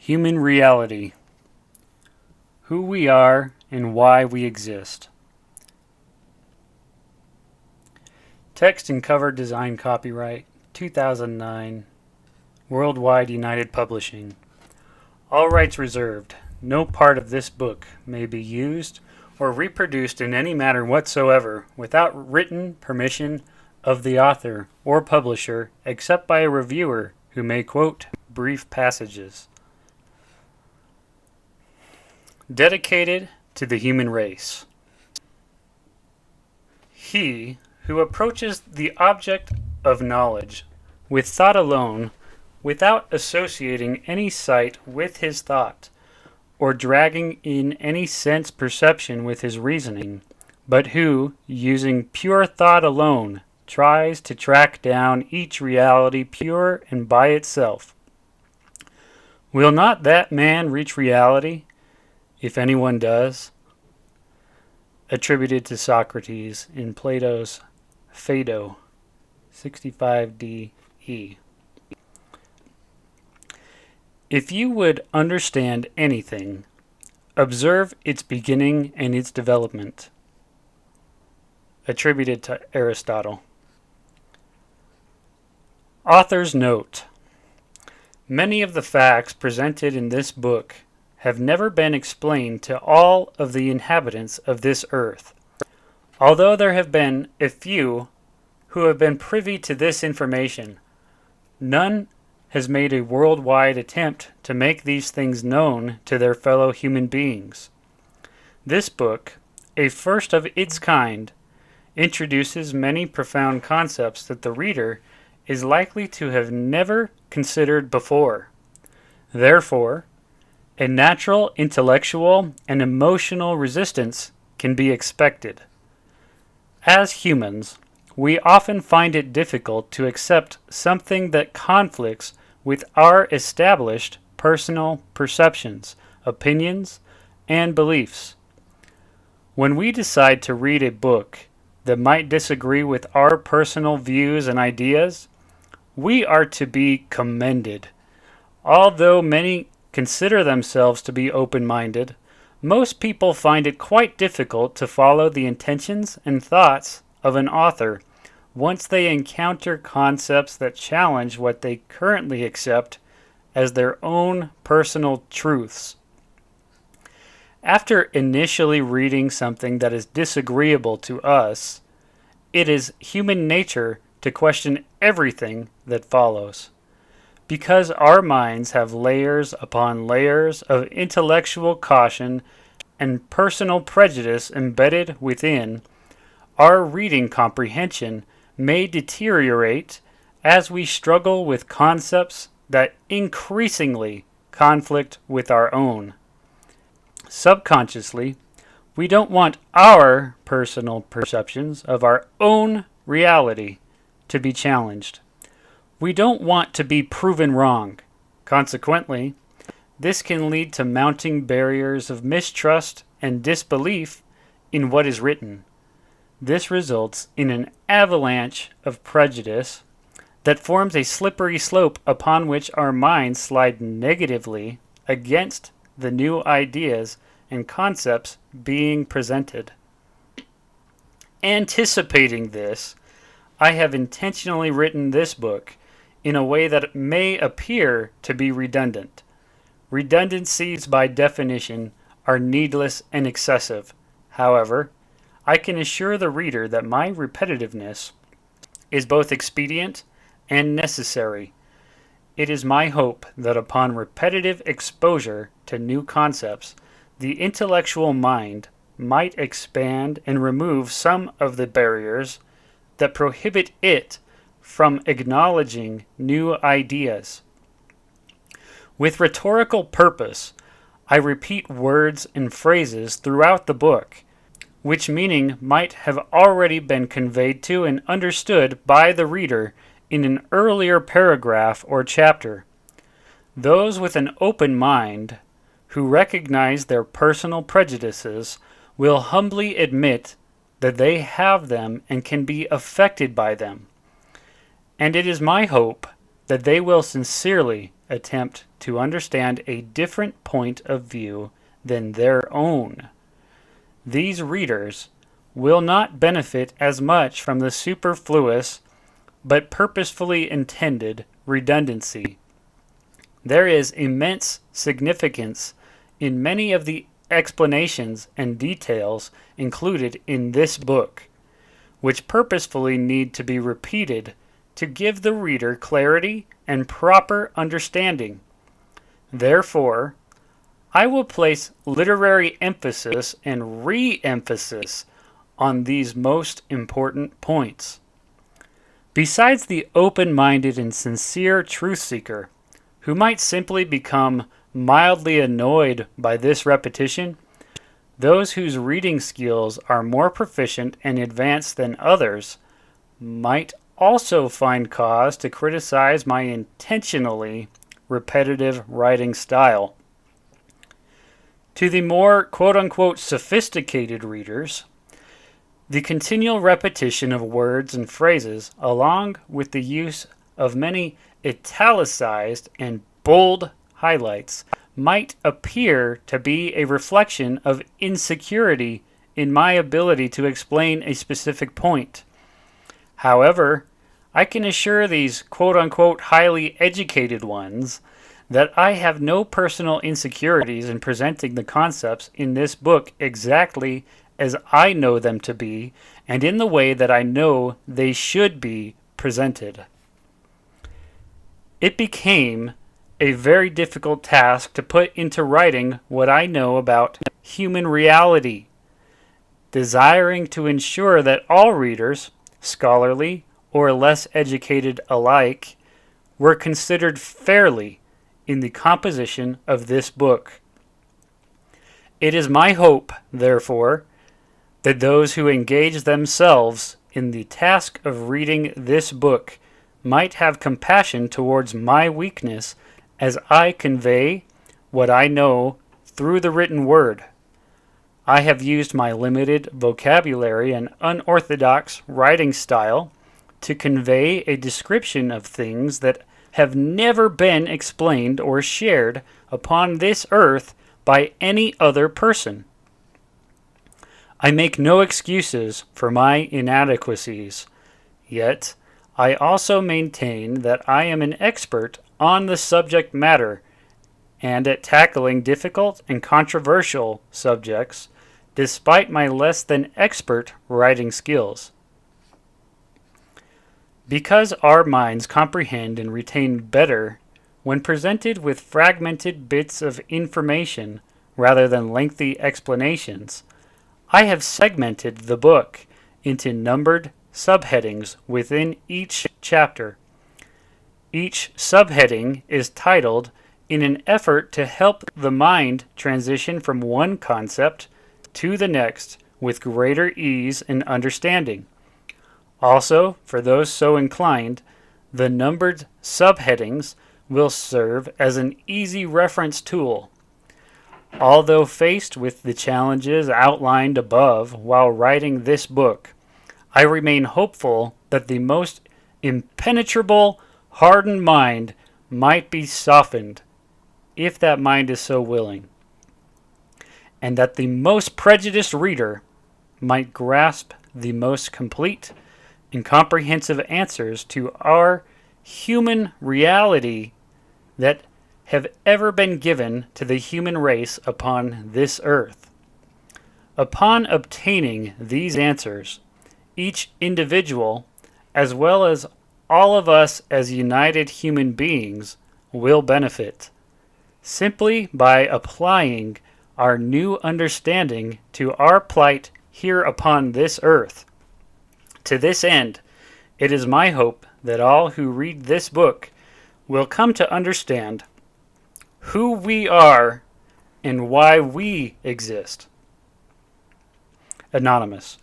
Human reality. Who we are and why we exist. Text and cover design copyright 2009. Worldwide United Publishing. All rights reserved. No part of this book may be used or reproduced in any manner whatsoever without written permission of the author or publisher, except by a reviewer who may quote brief passages. Dedicated to the human race. He who approaches the object of knowledge with thought alone, without associating any sight with his thought, or dragging in any sense perception with his reasoning, but who, using pure thought alone, tries to track down each reality pure and by itself. Will not that man reach reality, if anyone does? Attributed to Socrates in Plato's Phaedo, 65d E. If you would understand anything, observe its beginning and its development. Attributed to Aristotle. Author's note. Many of the facts presented in this book have never been explained to all of the inhabitants of this earth, although there have been a few who have been privy to this information. None has made a worldwide attempt to make these things known to their fellow human beings. This book, a first of its kind, introduces many profound concepts that the reader is likely to have never considered before. Therefore, a natural intellectual and emotional resistance can be expected. As humans, we often find it difficult to accept something that conflicts with our established personal perceptions, opinions, and beliefs. When we decide to read a book that might disagree with our personal views and ideas, we are to be commended. Although many consider themselves to be open-minded, most people find it quite difficult to follow the intentions and thoughts of an author once they encounter concepts that challenge what they currently accept as their own personal truths. After initially reading something that is disagreeable to us, it is human nature to question everything that follows. Because our minds have layers upon layers of intellectual caution and personal prejudice embedded within, our reading comprehension may deteriorate as we struggle with concepts that increasingly conflict with our own. Subconsciously, we don't want our personal perceptions of our own reality to be challenged. We don't want to be proven wrong. Consequently, this can lead to mounting barriers of mistrust and disbelief in what is written. This results in an avalanche of prejudice that forms a slippery slope upon which our minds slide negatively against the new ideas and concepts being presented. Anticipating this, I have intentionally written this book in a way that may appear to be redundant. Redundancies, by definition, are needless and excessive. However, I can assure the reader that my repetitiveness is both expedient and necessary. It is my hope that upon repetitive exposure to new concepts, the intellectual mind might expand and remove some of the barriers that prohibit it from acknowledging new ideas. With rhetorical purpose, I repeat words and phrases throughout the book, which meaning might have already been conveyed to and understood by the reader in an earlier paragraph or chapter. Those with an open mind, who recognize their personal prejudices, will humbly admit that they have them and can be affected by them. And it is my hope that they will sincerely attempt to understand a different point of view than their own. These readers will not benefit as much from the superfluous but purposefully intended redundancy. There is immense significance in many of the explanations and details included in this book, which purposefully need to be repeated to give the reader clarity and proper understanding. Therefore, I will place literary emphasis and re-emphasis on these most important points. Besides the open-minded and sincere truth seeker, who might simply become mildly annoyed by this repetition, those whose reading skills are more proficient and advanced than others might also find cause to criticize my intentionally repetitive writing style. To the more quote-unquote sophisticated readers, the continual repetition of words and phrases, along with the use of many italicized and bold highlights, might appear to be a reflection of insecurity in my ability to explain a specific point. However, I can assure these quote-unquote highly educated ones that I have no personal insecurities in presenting the concepts in this book exactly as I know them to be and in the way that I know they should be presented. It became a very difficult task to put into writing what I know about human reality, desiring to ensure that all readers, scholarly or less educated alike, were considered fairly in the composition of this book. It is my hope, therefore, that those who engage themselves in the task of reading this book might have compassion towards my weakness as I convey what I know through the written word. I have used my limited vocabulary and unorthodox writing style to convey a description of things that have never been explained or shared upon this earth by any other person. I make no excuses for my inadequacies, yet I also maintain that I am an expert on the subject matter and at tackling difficult and controversial subjects despite my less than expert writing skills. Because our minds comprehend and retain better when presented with fragmented bits of information rather than lengthy explanations, I have segmented the book into numbered subheadings within each chapter. Each subheading is titled in an effort to help the mind transition from one concept to the next with greater ease and understanding. Also, for those so inclined, the numbered subheadings will serve as an easy reference tool. Although faced with the challenges outlined above while writing this book, I remain hopeful that the most impenetrable, hardened mind might be softened, if that mind is so willing, and that the most prejudiced reader might grasp the most complete and comprehensive answers to our human reality that have ever been given to the human race upon this earth. Upon obtaining these answers, each individual, as well as all of us as united human beings, will benefit, simply by applying our new understanding to our plight here upon this earth. To this end, it is my hope that all who read this book will come to understand who we are and why we exist. Anonymous.